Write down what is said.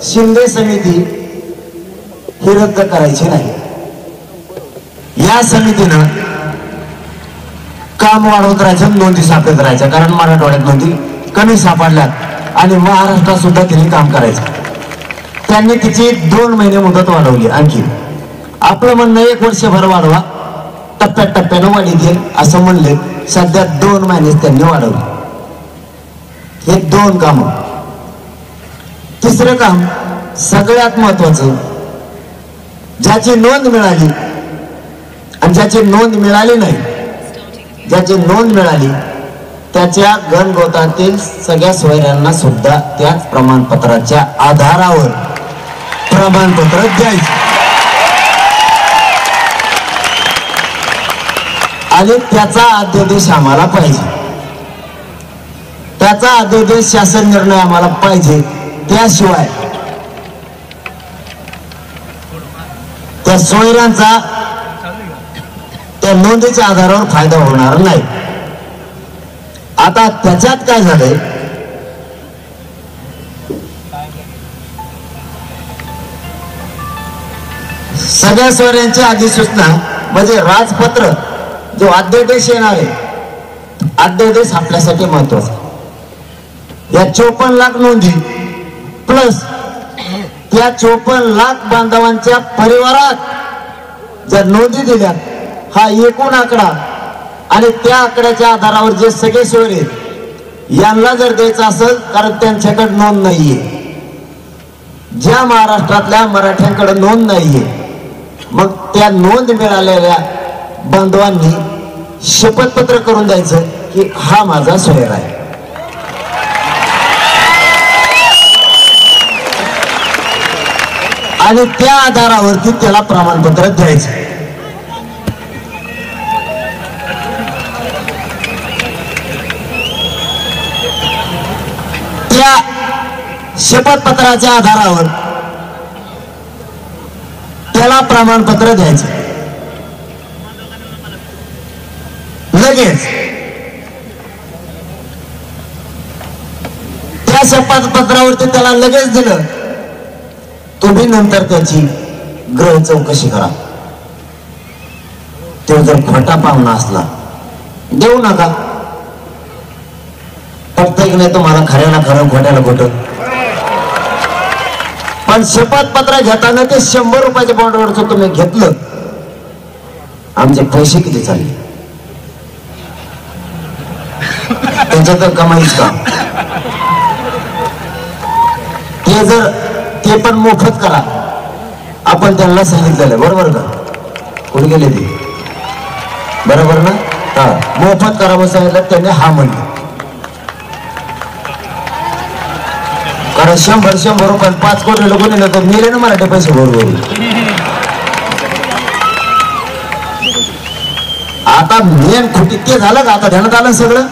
शिंदे समिती ही रद्द करायची नाही. या समितीनं काम वाढवत राहायचं, नोंदी सापडत राहायच्या, कारण मराठवाड्यात नोंदी कमी सापडल्यात आणि महाराष्ट्रात सुद्धा त्यांनी काम करायचं. त्यांनी तिची 2 महिने मुदत वाढवली. आणखी आपलं म्हणणं 1 वर्षभर वाढवा, टप्प्याटप्प्यानं वाढी देईल असं म्हणले. सध्या 2 महिनेच त्यांनी वाढवले. हे 2 काम. तिसरं काम सगळ्यात महत्वाचं, ज्याची नोंद मिळाली आणि ज्याची नोंद मिळाली नाही, ज्याची नोंद मिळाली त्याच्या गणगोतातील सगळ्या सोयऱ्यांना सुद्धा त्याच प्रमाणपत्राच्या आधारावर प्रमाणपत्र द्यायचं आणि त्याचा अध्यादेश आम्हाला पाहिजे. त्याचा अध्यादेश शासन निर्णय आम्हाला पाहिजे. त्याशिवाय त्या सोयऱ्यांचा त्या नोंदीच्या आधारावर फायदा होणार नाही. आता त्याच्यात काय झालंय, सगळ्या सोयऱ्यांची अधिसूचना म्हणजे राजपत्र जो अध्यादेश येणार आहे, अध्यादेश आपल्यासाठी महत्वाचा. या 54 लाख नोंदी प्लस त्या 54 लाख बांधवांच्या परिवारात ज्या नोंदी दिल्या, हा एकूण आकडा आणि त्या आकड्याच्या आधारावर जे सगळे सोयरे यांना जर द्यायचं असेल, कारण त्यांच्याकडे नोंद नाहीये, ज्या महाराष्ट्रातल्या मराठ्यांकडे नोंद नाहीये, मग त्या नोंद मिळालेल्या बांधवांनी शपथपत्र करून द्यायचं की हा माझा सोयर आहे. आणि त्या आधारावरती त्याला प्रमाणपत्र द्यायचं. त्या शपथपत्राच्या आधारावर त्याला प्रमाणपत्र द्यायचं. लगेच त्या शपथपत्रावरती त्याला लगेच दिलं, तुम्ही नंतर त्याची ग्रह चौकशी करा. तो जर खोटा पाहुणा असला देऊ नका. प्रत्येक नाही तुम्हाला खऱ्याला खरं खोट्याला खोटं. पण शपथपत्र घेताना ते 100 रुपयाच्या बॉन्डवरचं तुम्ही घेतलं, आमचे पैसे किती चालले त्याच्यात कमाईच का. ते जर ते पण मोफत करा आपण त्यांना सांगितलेलं, बरोबर का. कुठे गेले ते, बरोबर ना. हा, मोफत करा म्हणून सांगितलं त्यांनी, हा म्हणले. कारण 100 रुपये 5 कोटी लोक नेलं तर मेले ना मराठी पैसे बरोबर. आता मेन खोटी ते झालं का, आता ध्यानात आलं सगळं.